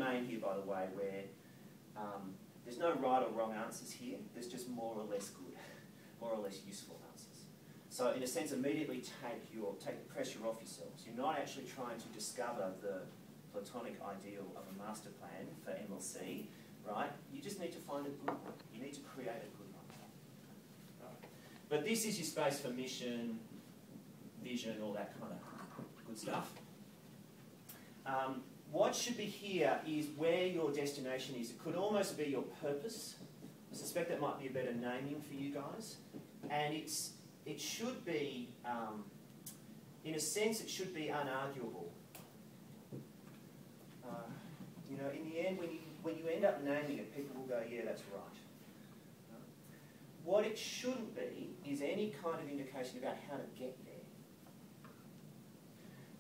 domain here, by the way, where there's no right or wrong answers here. There's just more or less good, more or less useful answers. So in a sense, immediately take the pressure off yourselves. You're not actually trying to discover the Platonic ideal of a master plan for MLC, right? You just need to find a good one. You need to create a good one. Right. But this is your space for mission, vision, all that kind of good stuff. What should be here is where your destination is. It could almost be your purpose. I suspect that might be a better naming for you guys. And it should be, in a sense, it should be unarguable. You know, in the end, when you end up naming it, people will go, yeah, that's right. What it shouldn't be is any kind of indication about how to get there.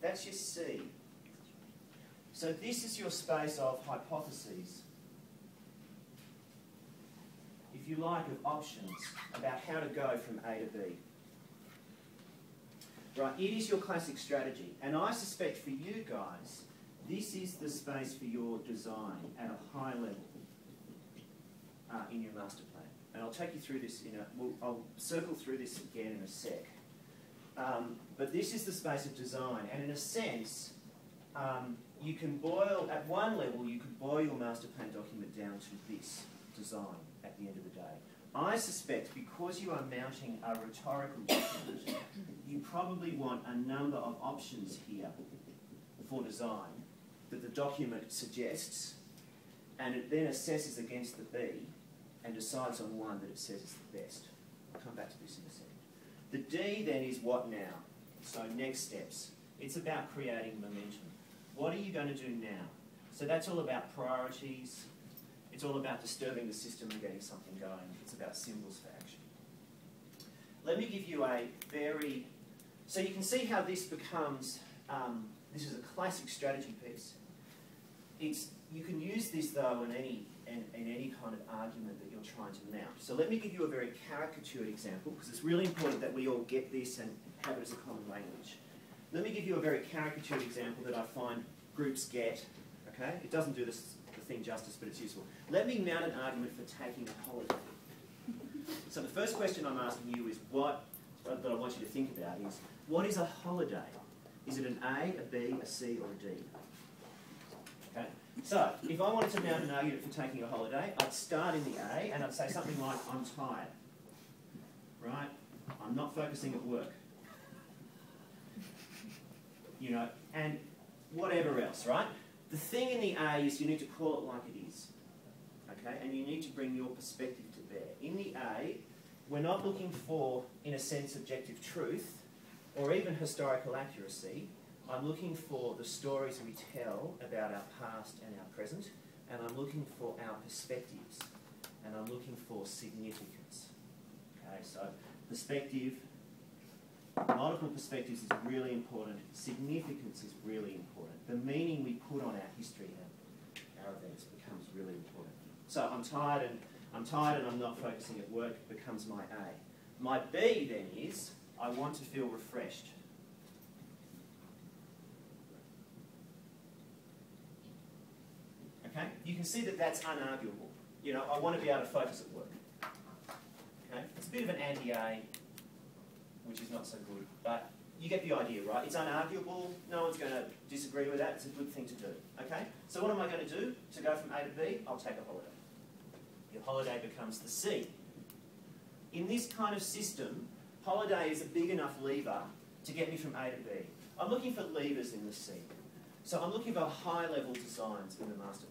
That's your C. So this is your space of hypotheses, if you like, of options about how to go from A to B. Right, it is your classic strategy. And I suspect for you guys, this is the space for your design at a high level in your master plan. And I'll take you through this I'll circle through this again in a sec. But this is the space of design. And in a sense, you can boil, at one level, you could boil your master plan document down to this design at the end of the day. I suspect because you are mounting a rhetorical document, you probably want a number of options here for design that the document suggests, and it then assesses against the B and decides on one that it says is the best. I'll come back to this in a second. The D then is what now? So next steps. It's about creating momentum. What are you going to do now? So that's all about priorities. It's all about disturbing the system and getting something going. It's about symbols for action. Let me give you a very... So you can see how this becomes... this is a classic strategy piece. You can use this, though, in any kind of argument that you're trying to mount. So let me give you a very caricatured example, because it's really important that we all get this and have it as a common language. Let me give you a very caricatured example that I find groups get. Okay? It doesn't do the thing justice, but it's useful. Let me mount an argument for taking a holiday. So the first question I'm asking you is that I want you to think about is, what is a holiday? Is it an A, a B, a C, or a D? Okay? So, if I wanted to mount an argument for taking a holiday, I'd start in the A and I'd say something like, I'm tired. Right? I'm not focusing at work. You know, and whatever else, right? The thing in the A is you need to call it like it is. Okay? And you need to bring your perspective to bear. In the A, we're not looking for, in a sense, objective truth or even historical accuracy. I'm looking for the stories we tell about our past and our present, and I'm looking for our perspectives, and I'm looking for significance. Okay, so perspective, multiple perspectives is really important. Significance is really important. The meaning we put on our history and our events becomes really important. So I'm tired and I'm not focusing at work becomes my A. My B then is, I want to feel refreshed. Okay? You can see that that's unarguable. You know, I want to be able to focus at work. Okay? It's a bit of an anti-A, which is not so good, but you get the idea, right? It's unarguable. No one's going to disagree with that. It's a good thing to do. Okay? So what am I going to do to go from A to B? I'll take a holiday. Your holiday becomes the C. In this kind of system, holiday is a big enough lever to get me from A to B. I'm looking for levers in the C. So I'm looking for high-level designs in the master plan.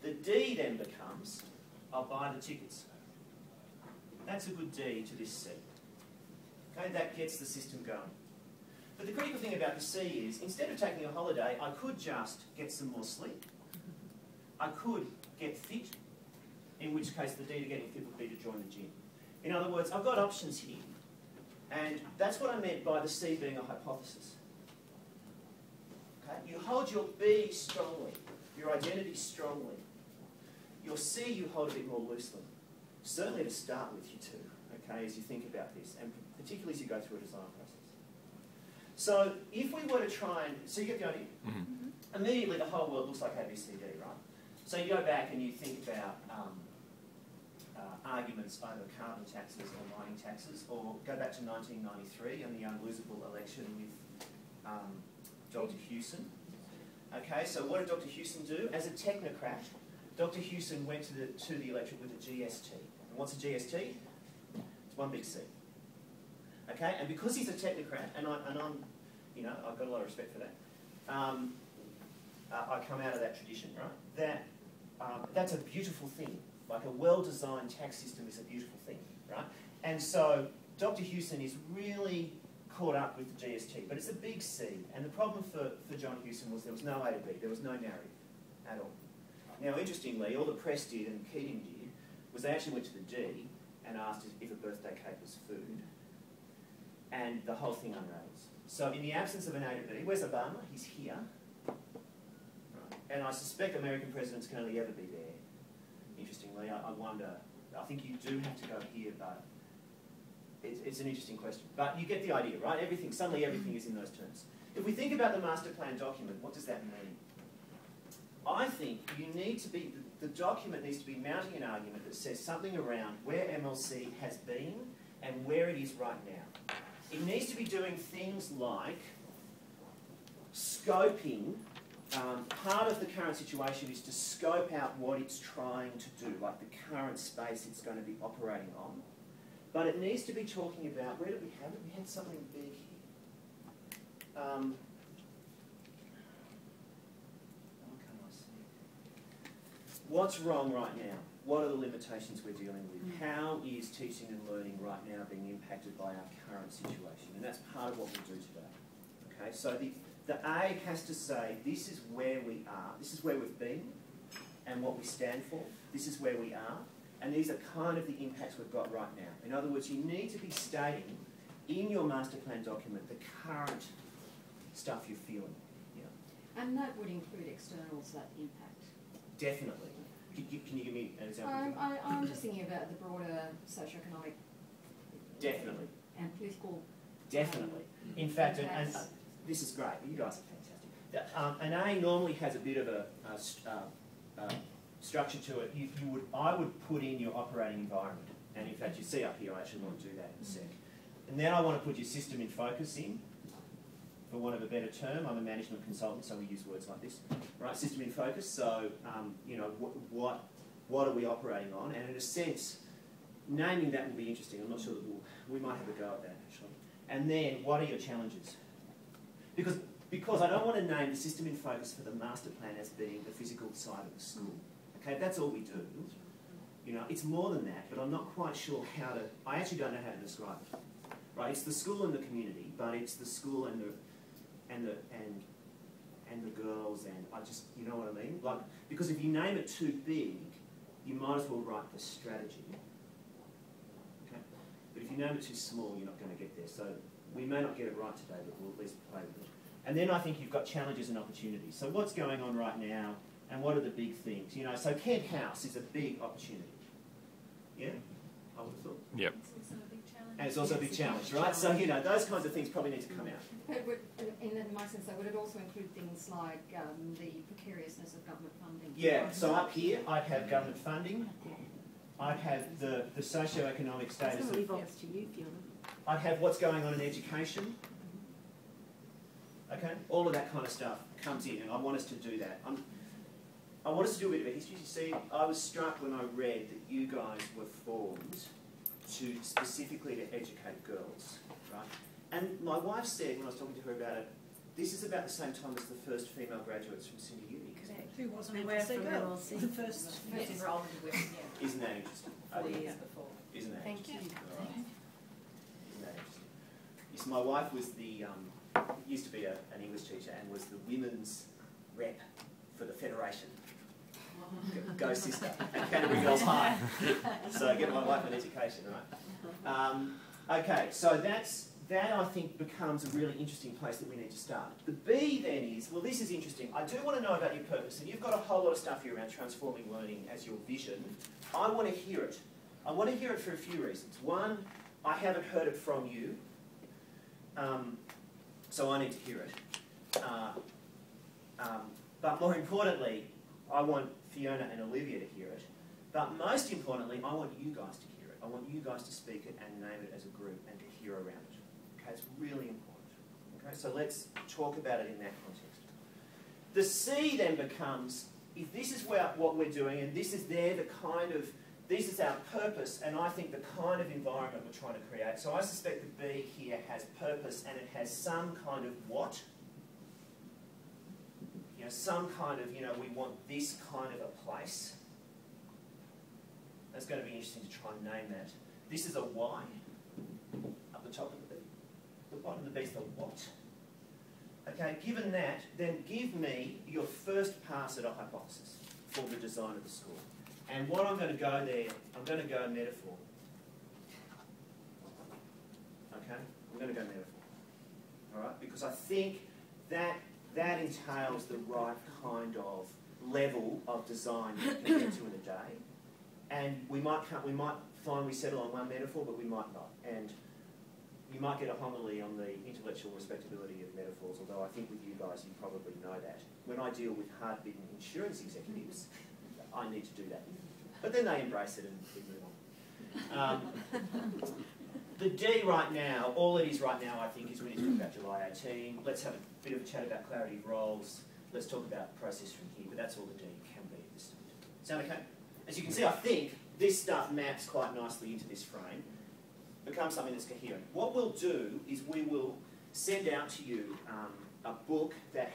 The D then becomes, I'll buy the tickets. That's a good D to this C. Okay, that gets the system going. But the critical thing about the C is, instead of taking a holiday, I could just get some more sleep. I could get fit, in which case the D to getting fit would be to join the gym. In other words, I've got options here. And that's what I meant by the C being a hypothesis. Okay? You hold your B strongly, your identity strongly. Your C you hold a bit more loosely. Certainly to start with, you two, okay, as you think about this, and particularly as you go through a design process. So if we were to try and, so you get the idea? Immediately the whole world looks like ABCD, right? So you go back and you think about arguments over carbon taxes or mining taxes, or go back to 1993 and the unlosable election with Dr. Hewson. Okay, so what did Dr. Hewson do? As a technocrat, Dr. Hewson went to the electorate with a GST. And what's a GST? It's one big C. Okay, and because he's a technocrat, and I'm, you know, I've got a lot of respect for that. I come out of that tradition, right? That's a beautiful thing. Like a well-designed tax system is a beautiful thing, right? And so Dr. Hewson is really caught up with the GST, but it's a big C. And the problem for John Hewson was there was no A to B, there was no narrative at all. Now, interestingly, all the press did and Keating did was they actually went to the G and asked if a birthday cake was food, and the whole thing unravels. So in the absence of an A to B, where's Obama? He's here. Right. And I suspect American presidents can only ever be there. Interestingly, I wonder, I think you do have to go here, but it's an interesting question. But you get the idea, right? Suddenly everything is in those terms. If we think about the master plan document, what does that mean? I think you need to be, the document needs to be mounting an argument that says something around where MLC has been and where it is right now. It needs to be doing things like scoping. Part of the current situation is to scope out what it's trying to do, like the current space it's going to be operating on. But it needs to be talking about, where did we have it? We had something big here. What can I see? What's wrong right now? What are the limitations we're dealing with? How is teaching and learning right now being impacted by our current situation? And that's part of what we'll do today. Okay, so the A has to say, this is where we are, this is where we've been, and what we stand for, this is where we are, and these are kind of the impacts we've got right now. In other words, you need to be stating in your master plan document the current stuff you're feeling. Yeah. And that would include externals that impact. Definitely. Can you give me an example? I'm just thinking about the broader socioeconomic Definitely. And political. Definitely. In fact, and this is great. You guys are fantastic. An A normally has a bit of a structure to it. I would put in your operating environment. And in fact, you see up here, I actually want to do that in a sec. And then I want to put your system in focus in, for want of a better term. I'm a management consultant, so we use words like this. Right, system in focus. So, you know, what are we operating on? And in a sense, naming that will be interesting. I'm not sure that we might have a go at that, actually. And then, what are your challenges? Because I don't want to name the system in focus for the master plan as being the physical side of the school. Okay, that's all we do. You know, it's more than that, but I'm not quite sure how to. I actually don't know how to describe it. Right, it's the school and the community, but it's the school and the girls, and I just, you know what I mean? Like, because if you name it too big, you might as well write the strategy. Okay, but if you name it too small, you're not going to get there. So we may not get it right today, but we'll at least play with it. And then I think you've got challenges and opportunities. So what's going on right now, and what are the big things? You know, so Kent House is a big opportunity. Yeah, I would have thought. Yep. And it's also a big challenge, right? So, you know, those kinds of things probably need to come out. But in my sense, though, would it also include things like the precariousness of government funding? Yeah, so up here, I'd have government funding. I'd have the socio-economic status. That's going to leave to you, Fiona. I'd have what's going on in education. Okay, all of that kind of stuff comes in, and I want us to do that. I want us to do a bit of a history. You see, I was struck when I read that you guys were formed specifically to educate girls, right? And my wife said, when I was talking to her about it, this is about the same time as the first female graduates from Sydney Uni. Correct. Who wasn't And aware where from from the first enrolled in women, yeah. Isn't that interesting? 4 years before. Isn't that Thank interesting? you. Right. Isn't that interesting? Yes, my wife was the, used to be an English teacher and was the women's rep for the Federation. Go sister, and Canterbury Girls High. So get my wife an education, right? Okay, so that I think becomes a really interesting place that we need to start. The B then is, well, this is interesting. I do want to know about your purpose, and you've got a whole lot of stuff here around transforming learning as your vision. I want to hear it. I want to hear it for a few reasons. One, I haven't heard it from you. So I need to hear it. But more importantly, I want Fiona and Olivia to hear it. But most importantly, I want you guys to hear it. I want you guys to speak it and name it as a group and to hear around it. Okay, it's really important. Okay, so let's talk about it in that context. The C then becomes, if this is what we're doing, and this is this is our purpose, and I think the kind of environment we're trying to create. So I suspect the B here has purpose, and it has some kind of what? You know, some kind of, we want this kind of a place. That's going to be interesting to try and name that. This is a Y up the top of the B. The bottom of the B is the what. Okay, given that, then give me your first pass at a hypothesis for the design of the school. And what I'm going to go there, I'm going to go metaphor. Okay? I'm going to go metaphor. All right? Because I think that entails the right kind of level of design you can get to in a day. And we might find we settle on one metaphor, but we might not. And you might get a homily on the intellectual respectability of metaphors, although I think with you guys you probably know that. When I deal with hard-bitten insurance executives, I need to do that. But then they embrace it and we move on. The D right now, all it is right now, I think, is we need to talk about July 18. Let's have a bit of a chat about clarity of roles. Let's talk about process from here, but that's all the D can be at this stage. Sound okay? As you can see, I think this stuff maps quite nicely into this frame, becomes something that's coherent. What we'll do is we will send out to you a book that